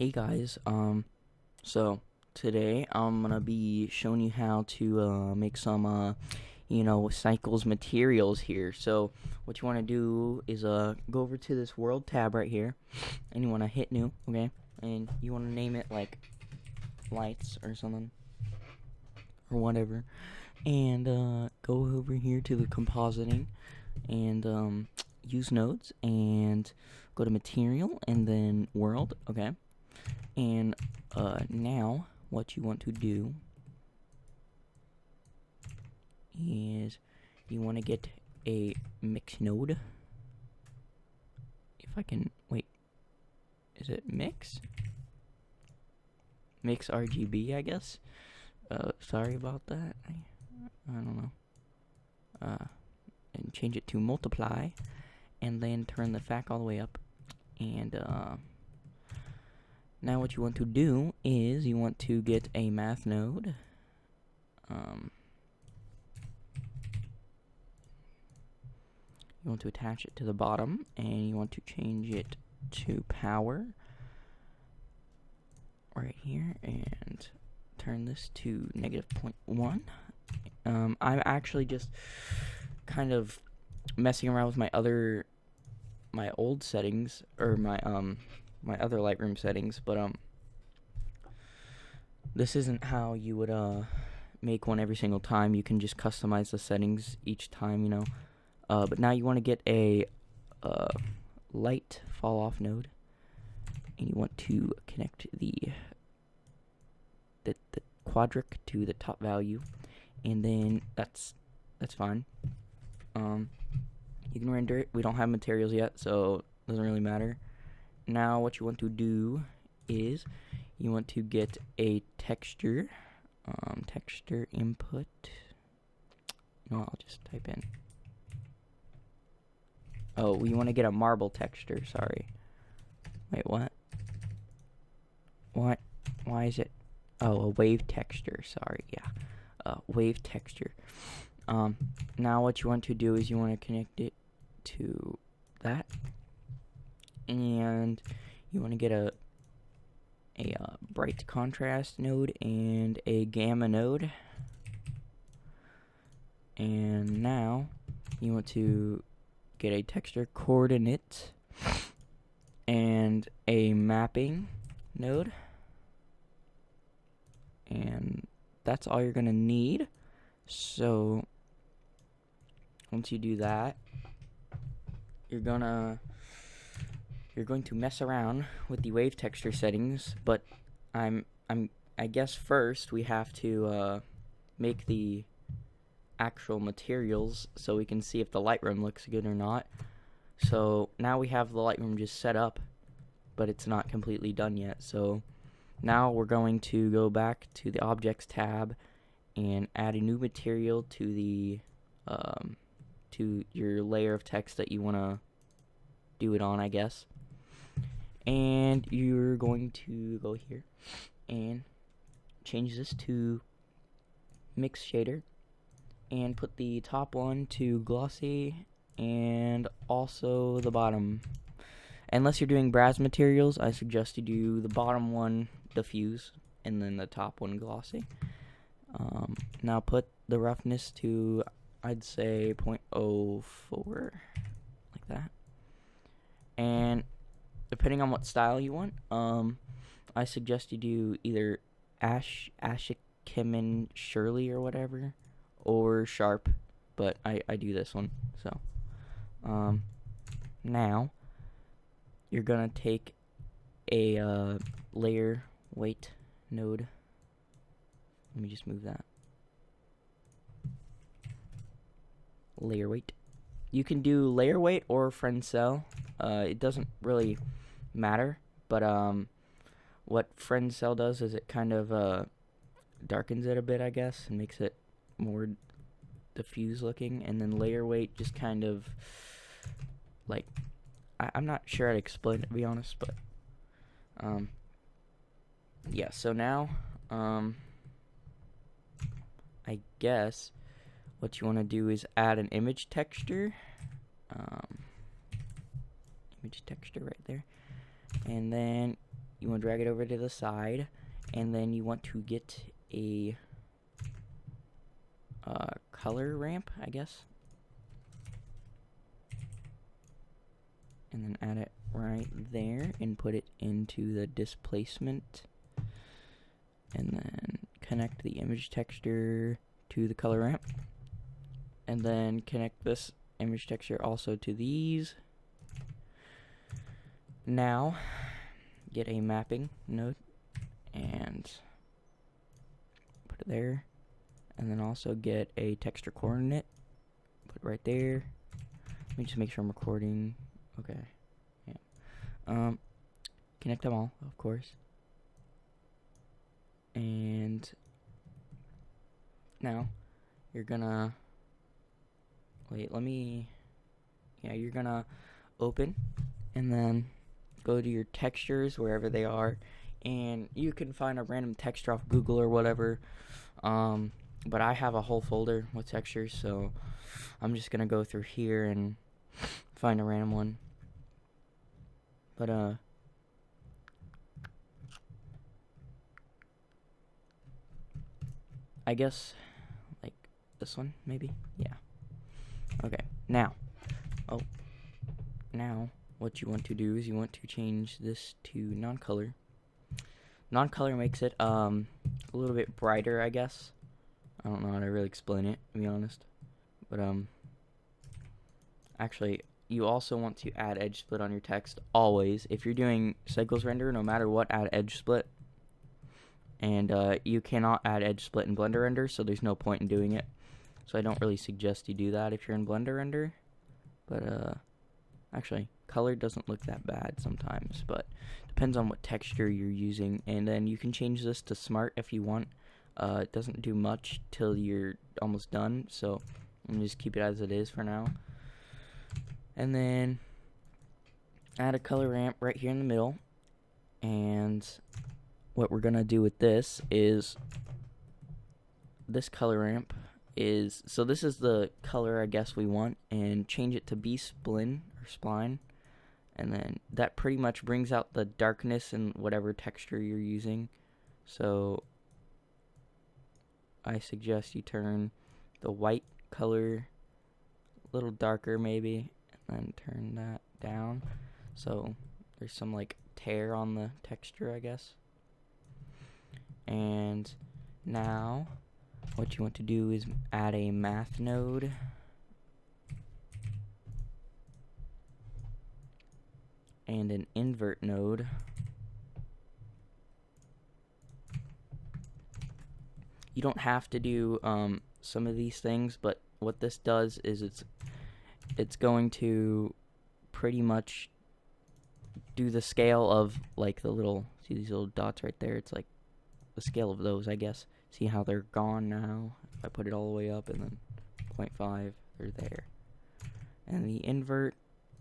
Hey guys, so today I'm gonna be showing you how to make some cycles materials here. So what you want to do is go over to this world tab right here, and you want to hit new, okay? And you want to name it like lights or something or whatever, and go over here to the compositing and use nodes and go to material and then world, okay? And now what you want to do is you want to get a mix node. If I can, wait, is it mix? Mix RGB, I guess. Sorry about that. I don't know. And change it to multiply, and then turn the FAC all the way up. And now what you want to do is you want to get a math node. You want to attach it to the bottom, and you want to change it to power right here, and turn this to -0.1. I'm actually just kind of messing around with my old settings, or my other Lightroom settings, but this isn't how you would make one every single time. You can just customize the settings each time, but now you want to get a light fall off node, and you want to connect the quadric to the top value, and then that's fine. You can render it. We don't have materials yet, so it doesn't really matter. Now what you want to do is you want to get a texture, texture input. I'll just type in. Oh, we want to get a marble texture. Sorry. Wait, what? What? Why is it? Oh, a wave texture. Sorry. Yeah, wave texture. Now what you want to do is you want to connect it to that, and you want to get a bright contrast node and a gamma node, and now you want to get a texture coordinate and a mapping node, and that's all you're gonna need. So once you do that, you're going to mess around with the wave texture settings, but I guess first we have to make the actual materials so we can see if the Lightroom looks good or not. So now we have the Lightroom just set up, but it's not completely done yet. So now we're going to go back to the Objects tab and add a new material to the to your layer of text that you want to do it on, I guess. And you're going to go here and change this to mix shader, and put the top one to glossy, and also the bottom. Unless you're doing brass materials, I suggest you do the bottom one diffuse and then the top one glossy. Now put the roughness to, I'd say, 0.04, like that. And depending on what style you want, I suggest you do either Ashikemen Shirley or whatever, or Sharp, but I do this one. So now you're gonna take a layer weight node. Let me just move that. Layer weight. You can do layer weight or friend cell. It doesn't really matter, but what friend cell does is it kind of darkens it a bit, I guess, and makes it more diffuse looking. And then layer weight just kind of like, I'm not sure how to explain it, to be honest, but yeah. So now I guess what you want to do is add an image texture. Image texture right there. And then you want want to drag it over to the side, and then you want to get a color ramp, I guess, and then add it right there and put it into the displacement, and then connect the image texture to the color ramp, and then connect this image texture also to these. Now get a mapping node and put it there, and then also get a texture coordinate, put it right there. Let me just make sure I'm recording. Okay, yeah. Connect them all, of course, and now you're gonna you're gonna open and then go to your textures wherever they are, and you can find a random texture off Google or whatever, but I have a whole folder with textures, so I'm just gonna go through here and find a random one. But I guess like this one, maybe. Yeah. Okay. Now what you want to do is you want to change this to non-color. Non-color makes it a little bit brighter, I guess. I don't know how to really explain it, to be honest. But actually, you also want to add edge split on your text always. If you're doing cycles render, no matter what, add edge split. And you cannot add edge split in Blender render, so there's no point in doing it. So I don't really suggest you do that if you're in Blender render. But actually, color doesn't look that bad sometimes, but depends on what texture you're using. And then you can change this to smart if you want. It doesn't do much till you're almost done, so I'm gonna just keep it as it is for now. And then add a color ramp right here in the middle. And what we're gonna do with this is this color ramp is, so this is the color I guess we want, and change it to B-spline or spline, and then that pretty much brings out the darkness in whatever texture you're using. So I suggest you turn the white color a little darker maybe, and then turn that down so there's some like tear on the texture, I guess. And now what you want to do is add a math node and an invert node. You don't have to do some of these things, but what this does is it's going to pretty much do the scale of like the little, see these little dots right there? It's like the scale of those, I guess. See how they're gone now? If I put it all the way up and then 0.5, they're there. And the invert,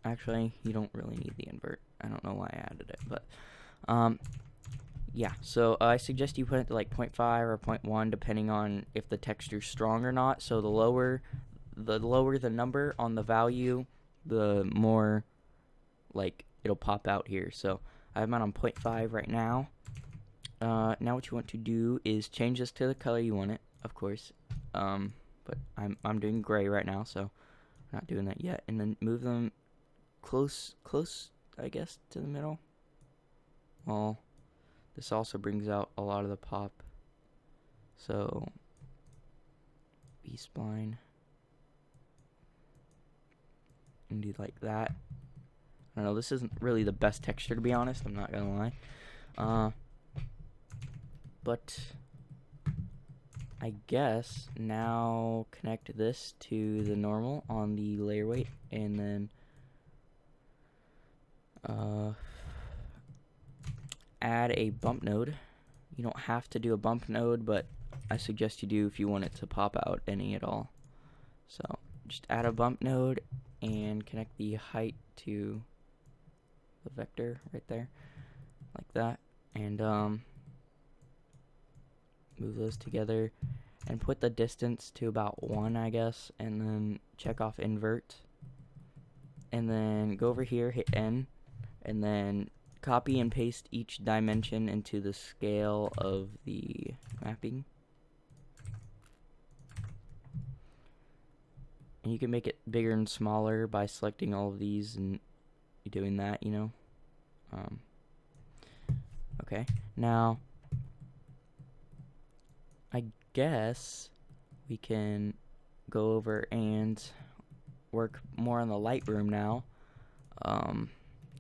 actually, you don't really need the invert. I don't know why I added it, but yeah. So I suggest you put it to like 0.5 or 0.1, depending on if the texture's strong or not. So the lower the number on the value, the more like it'll pop out here. So I have mine on 0.5 right now. Now what you want to do is change this to the color you want it, of course. But I'm doing gray right now, so I'm not doing that yet. And then move them close, I guess, to the middle. Well, this also brings out a lot of the pop. So B-spline and do like that. I don't know, this isn't really the best texture, to be honest, I'm not gonna lie. But I guess now connect this to the normal on the layer weight, and then add a bump node. You don't have to do a bump node, but I suggest you do if you want it to pop out any at all. So just add a bump node and connect the height to the vector right there, like that, and move those together and put the distance to about 1, I guess, and then check off invert, and then go over here, hit N, and then copy and paste each dimension into the scale of the mapping. And you can make it bigger and smaller by selecting all of these and doing that, you know. Okay, now I guess we can go over and work more on the Lightroom now.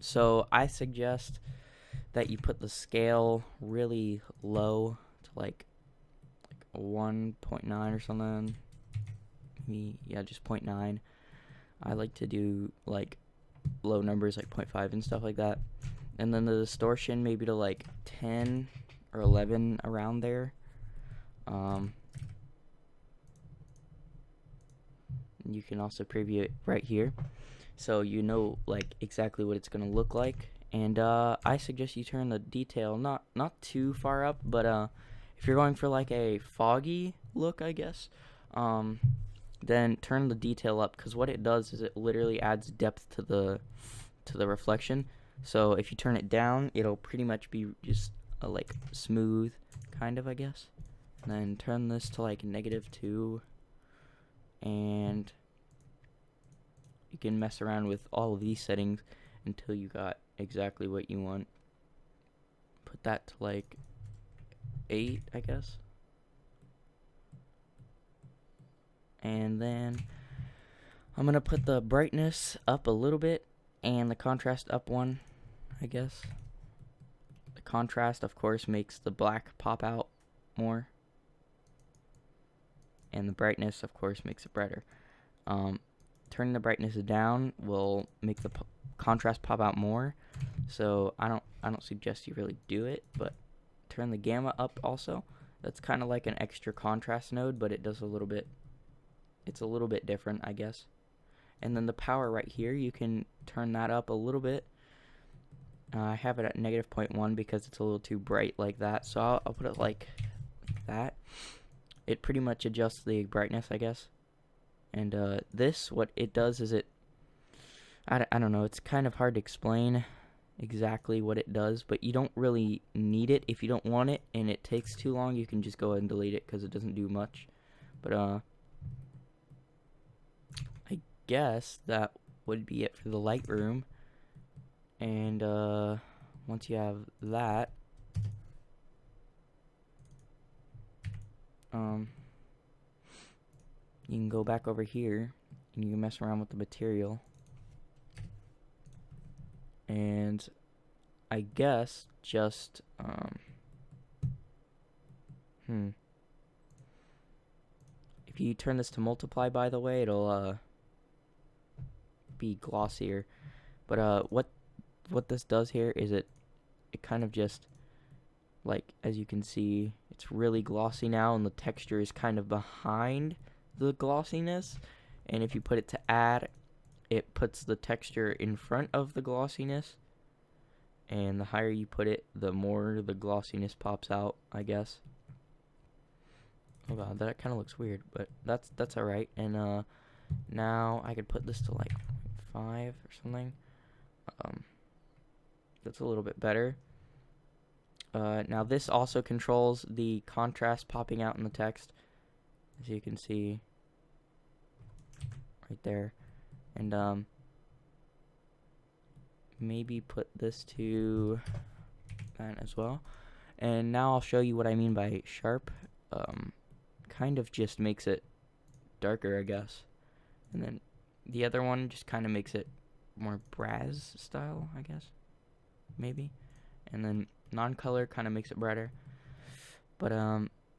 So I suggest that you put the scale really low to like 1.9 or something. Yeah, just 0.9. I like to do like low numbers like 0.5 and stuff like that. And then the distortion maybe to like 10 or 11 around there. You can also preview it right here, so you know like exactly what it's gonna look like. And I suggest you turn the detail not too far up, but if you're going for like a foggy look, I guess, then turn the detail up, because what it does is it literally adds depth to the reflection. So if you turn it down, it'll pretty much be just a like smooth kind of, I guess. And then turn this to like -2, and you can mess around with all of these settings until you got exactly what you want. Put that to like 8, I guess. And then I'm gonna put the brightness up a little bit and the contrast up one, I guess. The contrast, of course, makes the black pop out more, and the brightness, of course, makes it brighter. Turning the brightness down will make the contrast pop out more, so I don't suggest you really do it. But turn the gamma up also. That's kind of like an extra contrast node, but it does a little bit. It's a little bit different, I guess. And then the power right here, you can turn that up a little bit. I have it at -0.1 because it's a little too bright like that, so I'll put it like that. It pretty much adjusts the brightness, I guess. And this, what it does is I don't know, it's kind of hard to explain exactly what it does, but you don't really need it. If you don't want it and it takes too long, you can just go ahead and delete it because it doesn't do much. But I guess that would be it for the Lightroom. And once you have that, you can go back over here and you can mess around with the material. And I guess just if you turn this to multiply, by the way, it'll be glossier. But what this does here is it kind of just, like, as you can see, it's really glossy now, and the texture is kind of behind the glossiness. And if you put it to add, it puts the texture in front of the glossiness, and the higher you put it, the more the glossiness pops out, I guess. Oh god, that kind of looks weird, but that's alright. And now I could put this to like 5 or something. That's a little bit better. Now this also controls the contrast popping out in the text, as you can see right there. And maybe put this to that as well. And now I'll show you what I mean by sharp. Kind of just makes it darker, I guess. And then the other one just kind of makes it more brass style, I guess. Maybe. And then non-color kind of makes it brighter. But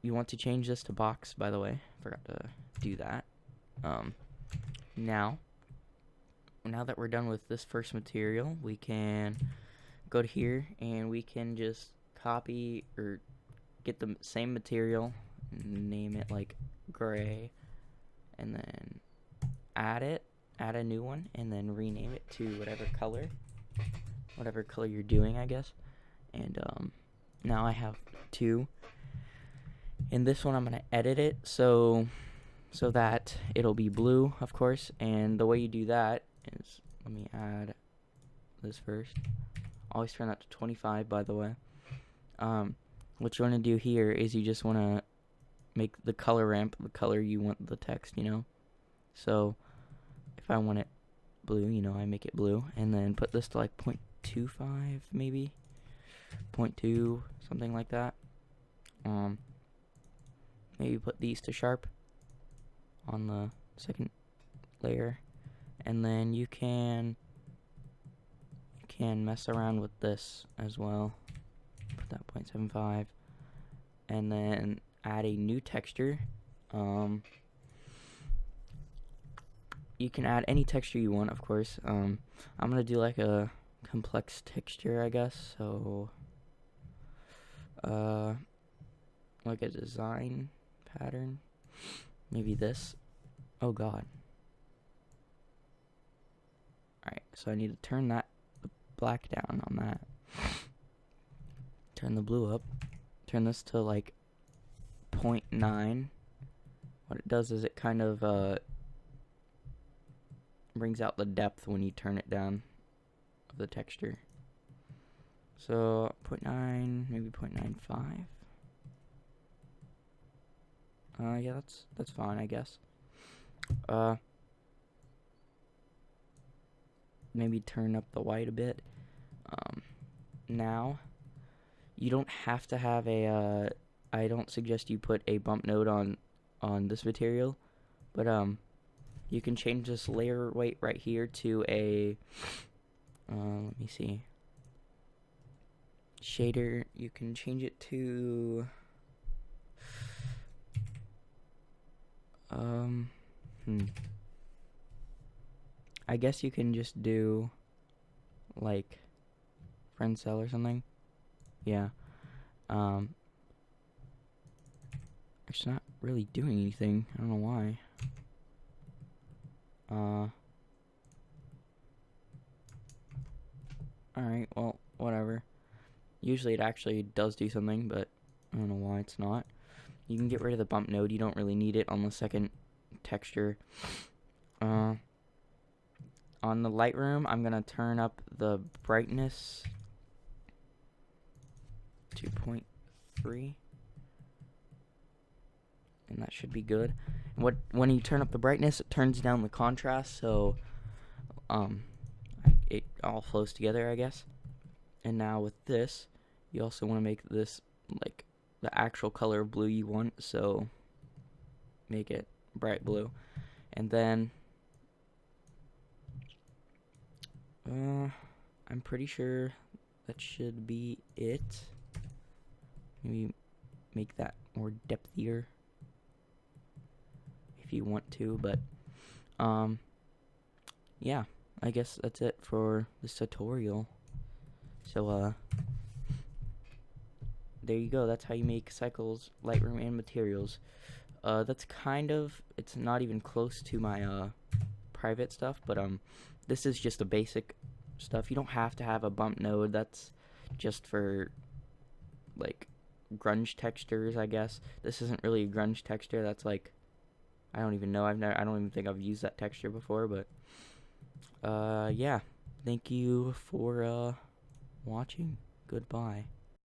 you want to change this to box, by the way. Forgot to do that. Now that we're done with this first material, we can go to here and we can just copy or get the same material, name it like gray, and then add a new one, and then rename it to whatever color you're doing, I guess. And now I have 2. In this one, I'm going to edit it so that it'll be blue, of course. And the way you do that is, let me add this first. Always turn that to 25, by the way. What you want to do here is you just want to make the color ramp the color you want the text, So if I want it blue, I make it blue, and then put this to like 0.25 maybe, 0.2, something like that. Maybe put these to sharp on the second layer, and then you can mess around with this as well. Put that 0.75, and then add a new texture. You can add any texture you want, of course. I'm gonna do like a complex texture, I guess. So, like a design pattern. Maybe this. Oh God. Alright, so I need to turn the black down on that. Turn the blue up. Turn this to like 0.9. What it does is it kind of brings out the depth when you turn it down of the texture. So 0.9, maybe 0.95. Yeah, that's fine, I guess. Maybe turn up the white a bit. Now, you don't have to have a, I don't suggest you put a bump node on this material, but you can change this layer weight right here to a, let me see, shader. You can change it to, I guess you can just do like friend cell or something. Yeah. It's not really doing anything. I don't know why. Alright, well, whatever. Usually it actually does do something, but I don't know why it's not. You can get rid of the bump node. You don't really need it on the second texture. On the Lightroom, I'm going to turn up the brightness to 0.3. And that should be good. And when you turn up the brightness, it turns down the contrast, so it all flows together, I guess. And now with this, you also want to make this like the actual color of blue you want, so make it bright blue. And then I'm pretty sure that should be it. Maybe make that more depthier if you want to, but yeah, I guess that's it for this tutorial. So there you go. That's how you make cycles, Lightroom, and materials. That's it's not even close to my private stuff, but this is just a basic stuff. You don't have to have a bump node. That's just for like grunge textures, I guess. This isn't really a grunge texture. That's like, I don't even know. I don't even think I've used that texture before, but yeah. Thank you for watching. Goodbye.